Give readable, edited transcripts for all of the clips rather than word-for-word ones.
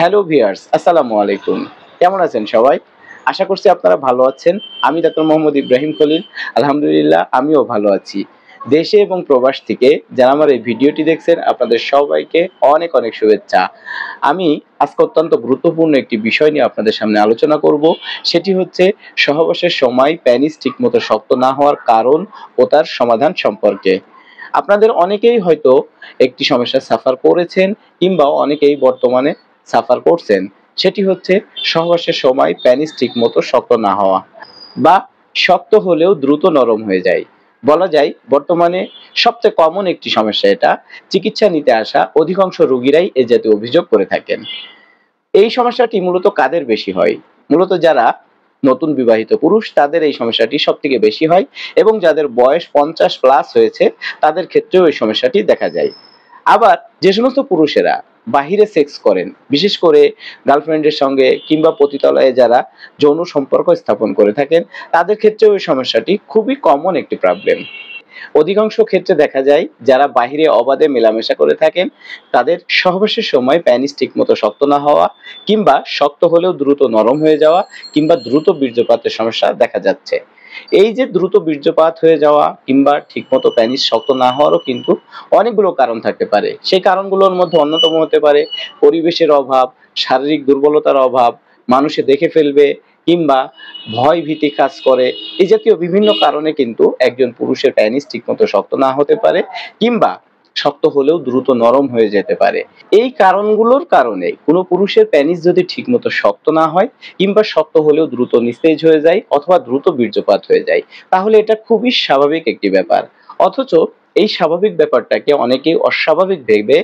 Hello viewers, আসসালামু আলাইকুম। কেমন আছেন সবাই? আশা করছি আপনারা ভালো আছেন। আমি ডাক্তার মোহাম্মদ ইব্রাহিম খলিল। আলহামদুলিল্লাহ আমিও ভালো আছি। দেশে এবং প্রবাস থেকে যারা আমার এই ভিডিওটি দেখছেন আপনাদের সবাইকে অনেক অনেক শুভেচ্ছা। আমি আজকে অত্যন্ত গুরুত্বপূর্ণ একটি বিষয় নিয়ে আপনাদের সামনে আলোচনা করব। সেটি হচ্ছে সহবাসের সময় পেনিস ঠিকমতো শক্ত না হওয়ার কারণ ও তার সমাধান সম্পর্কে। আপনাদের অনেকেই হয়তো একটি সমস্যার সাফার করেছেন কিংবা অনেকেই বর্তমানে সাফার করছেন। সেটি হচ্ছে সহবাসের সময় পেনিস ঠিকমতো শক্ত না হওয়া বা শক্ত হলেও দ্রুত নরম হয়ে যায়। বলা যায় বর্তমানে সবচেয়ে কমন একটি সমস্যা এটা। চিকিৎসা নিতে আসা অধিকাংশ রোগীরাই এ জাতীয় অভিযোগ করে থাকেন। এই সমস্যাটি মূলত কাদের বেশি হয়? মূলত যারা নতুন বিবাহিত পুরুষ তাদের এই সমস্যাটি সবথেকে বেশি হয় এবং যাদের বয়স 50 প্লাস হয়েছে তাদের ক্ষেত্রেও এই সমস্যাটি দেখা যায়। আবার যে সমস্ত পুরুষেরা বাহিরে সেক্স করেন, বিশেষ করে গার্লফ্রেন্ডের সঙ্গে কিংবা পতিতালয়ে যারা যৌন সম্পর্ক স্থাপন করে থাকেন, তাদের ক্ষেত্রেও এই সমস্যাটি খুবই কমন একটি প্রবলেম। অধিকাংশ ক্ষেত্রে দেখা যায় যারা বাহিরে অবাধে মেলামেশা করে থাকেন তাদের সহবাসের সময় পেনিস ঠিকমতো শক্ত না হওয়া কিংবা শক্ত হলেও দ্রুত নরম হয়ে যাওয়া কিংবা দ্রুত বীর্যপাতের সমস্যা দেখা যাচ্ছে। এই যে দ্রুত বীর্যপাত হয়ে যাওয়া কিংবা ঠিকমতো পেনিস শক্ত না হওয়ারও কিন্তু অনেকগুলো কারণ থাকতে পারে। সেই কারণগুলোর মধ্যে অন্যতম হতে পারে পরিবেশের অভাব, শারীরিক দুর্বলতার অভাব, মানুষে দেখে ফেলবে কিংবা ভয় ভীতি কাজ করে। এই জাতীয় বিভিন্ন কারণে কিন্তু একজন পুরুষের পেনিস ঠিকমতো শক্ত না হতে পারে কিংবা শক্ত হলেও দ্রুত নরম হয়ে যেতে পারে। এই কারণগুলোর কারণে কোনো পুরুষের পেনিস যদি ঠিকমতো শক্ত না হয় কিংবা শক্ত হলেও দ্রুত নিস্তেজ হয়ে যায় অথবা দ্রুত বীর্যপাত হয়ে যায়, তাহলে এটা খুবই স্বাভাবিক একটি ব্যাপার। অথচ এই স্বাভাবিক ব্যাপারটাকে অনেকেই অস্বাভাবিক ভেবে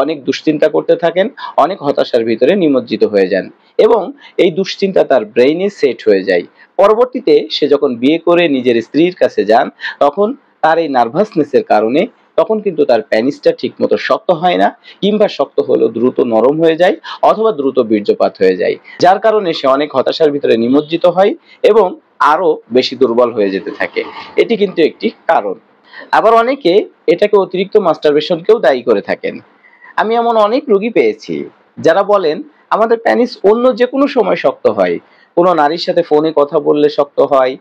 অনেক দুশ্চিন্তা করতে থাকেন, অনেক হতাশার ভিতরে নিমজ্জিত হয়ে যান এবং এই দুশ্চিন্তা তার ব্রেইনে সেট হয়ে যায়। পরবর্তীতে সে যখন বিয়ে করে নিজের স্ত্রীর কাছে যান তখন তার এই নার্ভাসনেসের কারণে তখন কিন্তু তার পেনিসটা ঠিকমতো শক্ত হয় না কিংবা শক্ত হলেও দ্রুত নরম হয়ে যায় অথবা দ্রুত বীর্যপাত হয়ে যায়, যার কারণে সে অনেক হতাশার ভিতরে নিমজ্জিত হয় এবং আরো বেশি দুর্বল হয়ে যেতে থাকে। এটি কিন্তু একটি কারণ। আবার অনেকে এটাকে অতিরিক্ত মাস্টারবেশনকেও দায়ী করে থাকেন। আমি এমন অনেক রোগী পেয়েছি যারা বলেন আমাদের পেনিস অন্য যে কোনো সময় শক্ত হয়, কোনো নারীর সাথে ফোনে কথা বললে শক্ত হয়,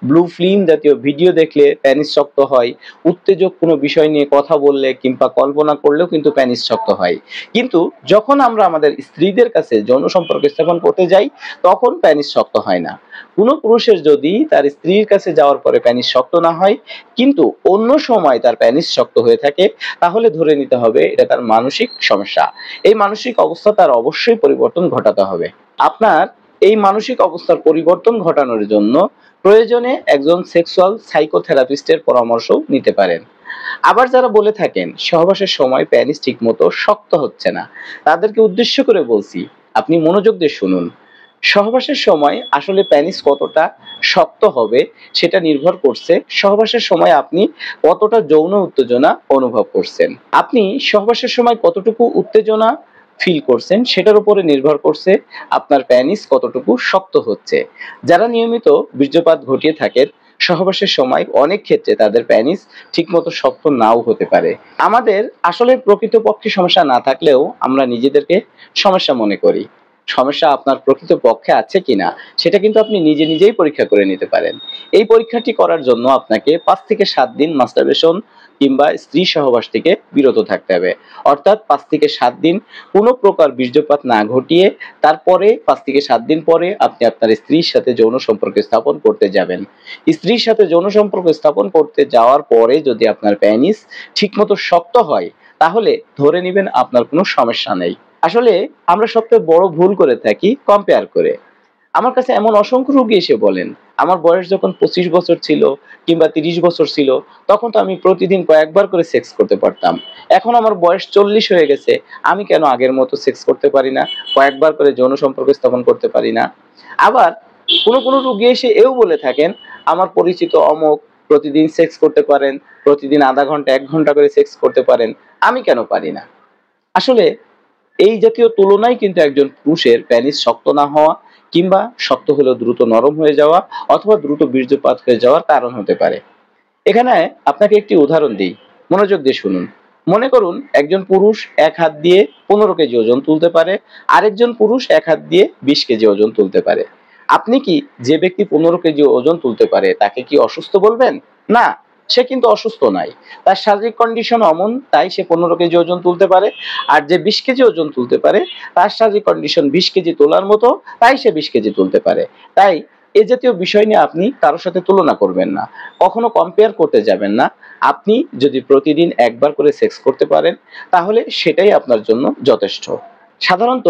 ব্লু ফিল্ম জাতীয় ভিডিও দেখলে পেনিস শক্ত হয়, উত্তেজক কোনো বিষয় নিয়ে কথা বললে কিংবা কল্পনা করলেও কিন্তু পেনিস শক্ত হয়। কিন্তু যখন আমরা আমাদের স্ত্রীদের কাছে যৌন সম্পর্ক স্থাপন করতে যাই তখন পেনিস শক্ত হয় না। কোনো পুরুষের যদি তার স্ত্রীর কাছে যাওয়ার পরে পেনিস শক্ত না হয় কিন্তু অন্য সময় তার পেনিস শক্ত হয়ে থাকে, তাহলে ধরে নিতে হবে এটা তার মানসিক সমস্যা। এই মানসিক অবস্থা তার অবশ্যই পরিবর্তন ঘটাতে হবে। আপনার এই মানসিক অবস্থার পরিবর্তন ঘটানোর জন্য প্রয়োজনে একজন সেক্সুয়াল সাইকোথেরাপিস্টের পরামর্শও নিতে পারেন। আবার যারা বলে থাকেন সহবাসের সময় পেনিস ঠিকমতো শক্ত হচ্ছে না, তাদেরকে উদ্দেশ্য করে বলছি আপনি মনোযোগ দিয়ে শুনুন। সহবাসের সময় আসলে পেনিস কতটা শক্ত হবে সেটা নির্ভর করছে সহবাসের সময় আপনি কতটা যৌন উত্তেজনা অনুভব করছেন। আপনি সহবাসের সময় কতটুকু উত্তেজনা ফিল করছেন সেটার উপরে নির্ভর করছে আপনার পেনিস কতটুকু শক্ত হচ্ছে। যারা নিয়মিত বীর্যপাত ঘটিয়ে থাকেন সহবাসের সময় অনেক ক্ষেত্রে তাদের পেনিস ঠিকমতো শক্ত নাও হতে পারে। আমাদের আসলে প্রকৃতপক্ষে সমস্যা না থাকলেও আমরা নিজেদেরকে সমস্যা মনে করি। সমস্যা আপনার প্রকৃতপক্ষে আছে কিনা সেটা কিন্তু আপনি নিজে নিজেই পরীক্ষা করে নিতে পারেন। এই পরীক্ষাটি করার জন্য আপনাকে 5 থেকে 7 দিন মাস্টারবেশন কিংবা স্ত্রী সহবাস থেকে বিরত থাকতে হবে। অর্থাৎ 5 থেকে 7 দিন কোনো প্রকার বীর্যপাত না ঘটিয়ে তারপরে 5 থেকে 7 দিন পরে আপনি আপনার স্ত্রীর সাথে যৌন সম্পর্ক স্থাপন করতে যাবেন। স্ত্রীর সাথে যৌন সম্পর্ক স্থাপন করতে যাওয়ার পরে যদি আপনার পেনিস ঠিকমতো শক্ত হয় তাহলে ধরে নিবেন আপনার কোনো সমস্যা নেই। আসলে আমরা সবচেয়ে বড় ভুল করে থাকি কম্পেয়ার করে। আমার কাছে এমন অসংখ্য রোগী এসে বলেন আমার বয়স যখন 25 বছর ছিল কিংবা 30 বছর ছিল তখন তো আমি প্রতিদিন কয়েকবার করে সেক্স করতে পারতাম। এখন আমার বয়স 40 হয়ে গেছে, আমি কেন আগের মতো সেক্স করতে পারি না, কয়েকবার করে যৌন সম্পর্ক স্থাপন করতে পারি না। আবার কোনো রোগী এসে এও বলে থাকেন আমার পরিচিত অমুক প্রতিদিন সেক্স করতে পারেন, প্রতিদিন আধা ঘন্টা 1 ঘন্টা করে সেক্স করতে পারেন, আমি কেন পারি না। আসলে এই জাতীয় তুলনায় কিন্তু একজন পুরুষের পেনিস শক্ত না হওয়া কিংবা শক্ত হলেও দ্রুত নরম হয়ে যাওয়া অথবা দ্রুত বীর্যপাত হয়ে যাওয়ার কারণ হতে পারে। এখানে আপনাকে একটি উদাহরণ দিই, মনোযোগ দিয়ে শুনুন। মনে করুন একজন পুরুষ এক হাত দিয়ে 15 কেজি ওজন তুলতে পারে, আরেকজন পুরুষ এক হাত দিয়ে 20 কেজি ওজন তুলতে পারে। আপনি কি যে ব্যক্তি 15 কেজি ওজন তুলতে পারে তাকে কি অসুস্থ বলবেন? না, সে কিন্তু অসুস্থ নাই। তার শারীরিক কন্ডিশন অমন, তাই সে 15 কেজি ওজন তুলতে পারে। আর যে 20 কেজি ওজন তুলতে পারে তার শারীরিক কন্ডিশন 20 কেজি তোলার মতো, তাই সে 20 কেজি তুলতে পারে। তাই এ জাতীয় বিষয় নিয়ে আপনি কারোর সাথে তুলনা করবেন না, কখনো কম্পেয়ার করতে যাবেন না। আপনি যদি প্রতিদিন একবার করে সেক্স করতে পারেন তাহলে সেটাই আপনার জন্য যথেষ্ট। সাধারণত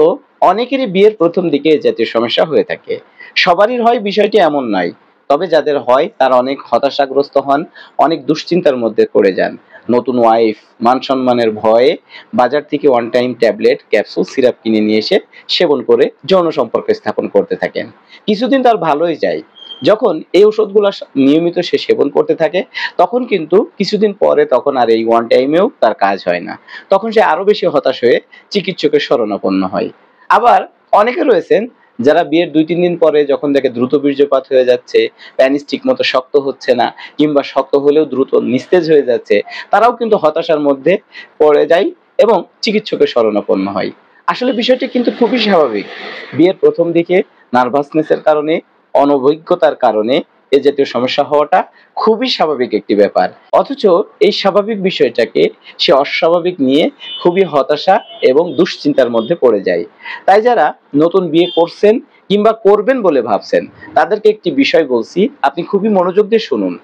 অনেকেরই বিয়ের প্রথম দিকে এ জাতীয় সমস্যা হয়ে থাকে। সবারই হয় বিষয়টি এমন নয়, তবে যাদের হয় তারা অনেক হতাশাগ্রস্ত হন, অনেক দুশ্চিন্তার মধ্যে পড়ে যান। নতুন ওয়াইফ, মান সম্মানের ভয়ে বাজার থেকে one time tablet, capsule, syrup কিনে নিয়ে এসে সেবন করে যৌন সম্পর্ক স্থাপন করতে থাকেন। কিছুদিন তার ভালোই যায়। যখন এই ওষুধগুলো নিয়মিত সে সেবন করতে থাকে তখন কিন্তু কিছুদিন পরে তখন আর এই ওয়ান টাইমেও তার কাজ হয় না। তখন সে আরো বেশি হতাশ হয়ে চিকিৎসকের শরণাপন্ন হয়। আবার অনেকে রয়েছেন যারা বিয়ের 2-3 দিন পরে যখন দেখে দ্রুত বীর্যপাত হয়ে যাচ্ছে, প্যানিস ঠিকমতো শক্ত হচ্ছে না কিংবা শক্ত হলেও দ্রুত নিস্তেজ হয়ে যাচ্ছে, তারাও কিন্তু হতাশার মধ্যে পড়ে যায় এবং চিকিৎসকের শরণাপন্ন হয়। আসলে বিষয়টি কিন্তু খুবই স্বাভাবিক। বিয়ের প্রথম দিকে নার্ভাসনেসের কারণে, অনভিজ্ঞতার কারণে এ জাতীয় সমস্যা হওয়াটা খুবই স্বাভাবিক একটি ব্যাপার। অথচ এই স্বাভাবিক বিষয়টাকে সে অস্বাভাবিক নিয়ে খুবই হতাশা এবং দুশ্চিন্তার মধ্যে পড়ে যায়। তাই যারা নতুন বিয়ে করছেন কিংবা করবেন বলে ভাবছেন তাদেরকে একটি বিষয় বলছি, আপনি খুবই মনোযোগ দিয়ে শুনুন।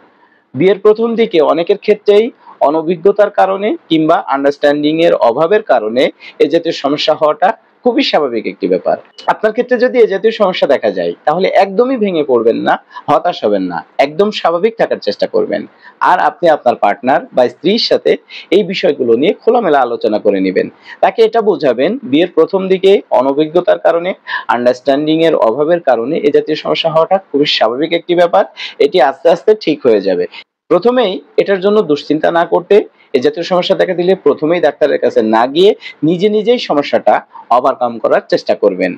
বিয়ের প্রথম দিকে অনেকের ক্ষেত্রেই অনভিজ্ঞতার কারণে কিংবা আন্ডারস্ট্যান্ডিং এর অভাবের কারণে এ জাতীয় সমস্যা হওয়াটা খুবই স্বাভাবিক একটি ব্যাপার। আপনার ক্ষেত্রে যদি এ জাতীয় সমস্যা দেখা যায় তাহলে একদমই ভেঙে পড়বেন না, হতাশ হবেন না, একদম স্বাভাবিক থাকার চেষ্টা করবেন। আর আপনি আপনার পার্টনার বা স্ত্রীর সাথে এই বিষয়গুলো নিয়ে খোলামেলা আলোচনা করে নেবেন। তাকে এটা বোঝাবেন বিয়ের প্রথম দিকে অনভিজ্ঞতার কারণে, আন্ডারস্ট্যান্ডিং এর অভাবের কারণে এ জাতীয় সমস্যা হওয়াটা খুবই স্বাভাবিক একটি ব্যাপার। এটি আস্তে আস্তে ঠিক হয়ে যাবে। প্রথমেই এটার জন্য দুশ্চিন্তা না করতে, এ জাতীয় সমস্যা দেখা দিলে প্রথমেই ডাক্তারের কাছে না গিয়ে নিজে নিজেই সমস্যাটা ওভারকাম করার চেষ্টা করবেন।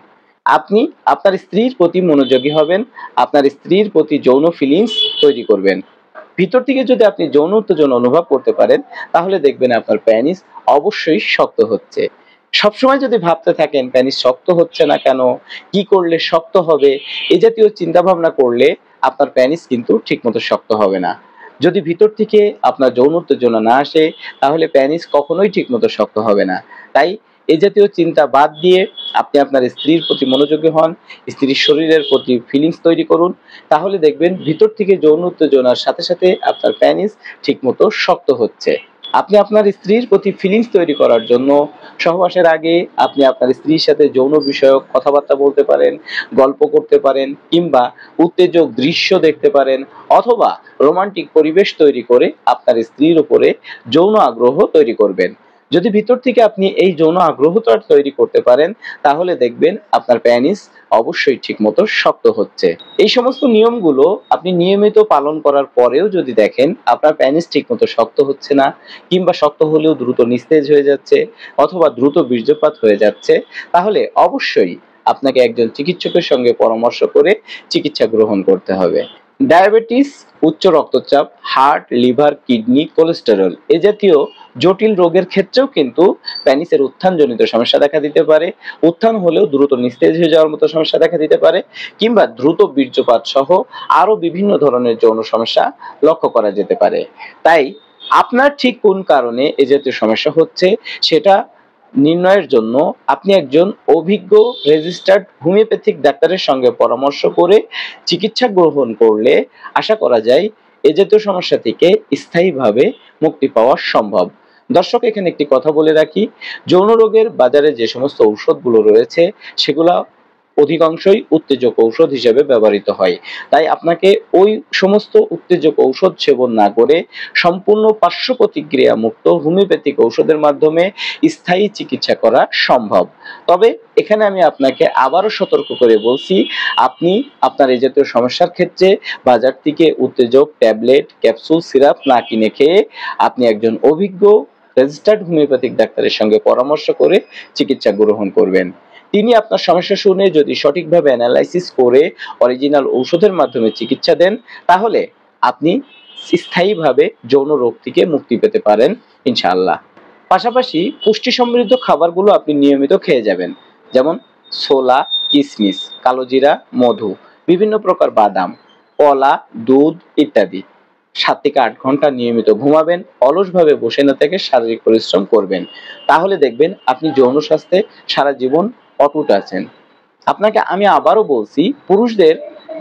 আপনি আপনার স্ত্রীর প্রতি মনোযোগী হবেন, আপনার স্ত্রীর প্রতি যৌন ফিলিংস তৈরি করবেন। ভিতর থেকে যদি আপনি যৌন উত্তেজনা অনুভব করতে পারেন তাহলে দেখবেন আপনার প্যানিস অবশ্যই শক্ত হচ্ছে। সবসময় যদি ভাবতে থাকেন প্যানিস শক্ত হচ্ছে না কেন, কি করলে শক্ত হবে, এ জাতীয় চিন্তা ভাবনা করলে আপনার প্যানিস কিন্তু ঠিকমতো শক্ত হবে না। যদি ভিতর থেকে আপনার যৌন উত্তেজনা না আসে তাহলে প্যানিস কখনোই ঠিকমতো শক্ত হবে না। তাই এই জাতীয় চিন্তা বাদ দিয়ে আপনি আপনার স্ত্রীর প্রতি মনোযোগী হন, স্ত্রীর শরীরের প্রতি ফিলিংস তৈরি করুন। তাহলে দেখবেন ভিতর থেকে যৌন উত্তেজনার সাথে সাথে আপনার প্যানিস ঠিকমতো শক্ত হচ্ছে। আপনি আপনার স্ত্রীর প্রতি ফিলিংস তৈরি করার জন্য সহবাসের আগে আপনি আপনার স্ত্রীর সাথে যৌন বিষয়ক কথাবার্তা বলতে পারেন, গল্প করতে পারেন কিংবা উত্তেজক দৃশ্য দেখতে পারেন, অথবা রোমান্টিক পরিবেশ তৈরি করে আপনার স্ত্রীর উপরে যৌন আগ্রহ তৈরি করবেন। যদি ভিতর থেকে আপনি এই যৌন আগ্রহটা তৈরি করতে পারেন তাহলে দেখবেন আপনার প্যানিস অবশ্যই ঠিকমতো শক্ত হচ্ছে। এই সমস্ত নিয়মগুলো আপনি নিয়মিত পালন করার পরেও যদি দেখেন আপনার প্যানিস ঠিকমতো শক্ত হচ্ছে না কিংবা শক্ত হলেও দ্রুত নিস্তেজ হয়ে যাচ্ছে অথবা দ্রুত বীর্যপাত হয়ে যাচ্ছে, তাহলে অবশ্যই আপনাকে একজন চিকিৎসকের সঙ্গে পরামর্শ করে চিকিৎসা গ্রহণ করতে হবে। ডায়াবেটিস, উচ্চ রক্তচাপ, হার্ট, লিভার, কিডনি, কোলেস্টেরল এ জাতীয় জটিল রোগের ক্ষেত্রেও কিন্তু প্যানিসের উত্থানজনিত সমস্যা দেখা দিতে পারে। উত্থান হলেও দ্রুত নিস্তেজ হয়ে যাওয়ার মতো সমস্যা দেখা দিতে পারে কিংবা দ্রুত বীর্যপাত সহ আরো বিভিন্ন ধরনের যৌন সমস্যা লক্ষ্য করা যেতে পারে। তাই আপনার ঠিক কোন কারণে এ জাতীয় সমস্যা হচ্ছে সেটা নির্ণয়ের জন্য আপনি একজন অভিজ্ঞ রেজিস্টার্ড হোমিওপ্যাথিক ডাক্তারের সঙ্গে পরামর্শ করে চিকিৎসা গ্রহণ করলে আশা করা যায় এ জাতীয় সমস্যা থেকে স্থায়ীভাবে মুক্তি পাওয়া সম্ভব। দর্শক, এখানে একটি কথা বলে রাখি, যৌন রোগের বাজারে যে সমস্ত ঔষধগুলো রয়েছে সেগুলা অধিকাংশই উত্তেজক ঔষধ হিসেবে ব্যবহৃত হয়। তাই আপনাকে ওই সমস্ত উত্তেজক ঔষধ সেবন না করে সম্পূর্ণ পার্শ্ব প্রতিক্রিয়া মুক্ত হোমিওপ্যাথিক ঔষধের মাধ্যমে স্থায়ী চিকিৎসা করা সম্ভব। তবে এখানে আমি আপনাকে আবারও সতর্ক করে বলছি, আপনি আপনার এই জাতীয় সমস্যার ক্ষেত্রে বাজার থেকে উত্তেজক ট্যাবলেট, ক্যাপসুল, সিরাপ না কিনে খেয়ে আপনি একজন অভিজ্ঞ রেজিস্টার্ড হোমিওপ্যাথিক ডাক্তারের সঙ্গে পরামর্শ করে চিকিৎসা গ্রহণ করবেন। তিনি আপনার সমস্যা শুনে যদি সঠিকভাবে অ্যানালাইসিস করে অরিজিনাল ঔষধের মাধ্যমে চিকিৎসা দেন তাহলে আপনি স্থায়ীভাবে যৌন রোগ থেকে মুক্তি পেতে পারেন ইনশাআল্লাহ। পাশাপাশি পুষ্টি সমৃদ্ধ খাবারগুলো আপনি নিয়মিত খেয়ে যাবেন, যেমন ছোলা, কিশমিশ, কালোজিরা, মধু, বিভিন্ন প্রকার বাদাম, কলা, দুধ ইত্যাদি। 7 থেকে 8 ঘন্টা নিয়মিত ঘুমাবেন, অলসভাবে বসে না থেকে শারীরিক পরিশ্রম করবেন। তাহলে দেখবেন আপনি যৌন স্বাস্থ্যে সারা জীবন অটুট আছেন। আপনাকে আমি আবারও বলছি, পুরুষদের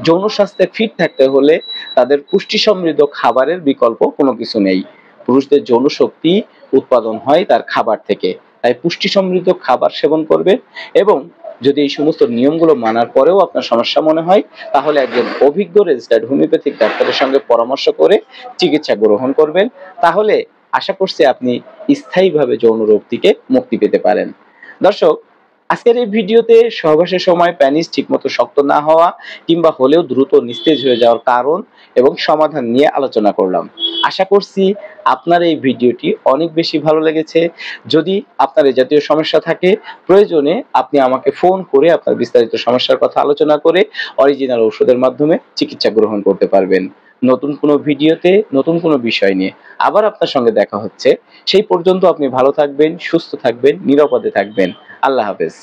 যৌন স্বাস্থ্যে ফিট থাকতে হলে তাদের পুষ্টি সমৃদ্ধ খাবারের বিকল্প কোনো কিছু নেই। পুরুষদের যৌন শক্তি উৎপাদন হয় তার খাবার থেকে। তাই পুষ্টি সমৃদ্ধ খাবার সেবন করবেন, এবং যদি এই সমস্ত নিয়মগুলো মানার পরেও আপনার সমস্যা মনে হয়, তাহলে একজন অভিজ্ঞ রেজিস্টার্ড হোমিওপ্যাথিক ডাক্তারের সঙ্গে পরামর্শ করে চিকিৎসা গ্রহণ করবেন। তাহলে আশা করছি আপনি স্থায়ীভাবে যৌন রোগ থেকে মুক্তি পেতে পারেন। দর্শক, আজকের এই ভিডিওতে সহবাসের সময় পেনিস ঠিকমতো শক্ত না হওয়া কিংবা হলেও দ্রুত নিস্তেজ হয়ে যাওয়ার কারণ এবং সমাধান নিয়ে আলোচনা করলাম। আশা করছি আপনার এই ভিডিওটি অনেক বেশি ভালো লেগেছে। যদি আপনার এই জাতীয় সমস্যা থাকে, প্রয়োজনে আপনি আমাকে ফোন করে আপনার বিস্তারিত সমস্যার কথা আলোচনা করে অরিজিনাল ঔষধের মাধ্যমে চিকিৎসা গ্রহণ করতে পারবেন। নতুন কোনো ভিডিওতে নতুন কোনো বিষয় নিয়ে আবার আপনার সঙ্গে দেখা হচ্ছে। সেই পর্যন্ত আপনি ভালো থাকবেন, সুস্থ থাকবেন, নিরাপদে থাকবেন। আল্লাহ হাফেজ।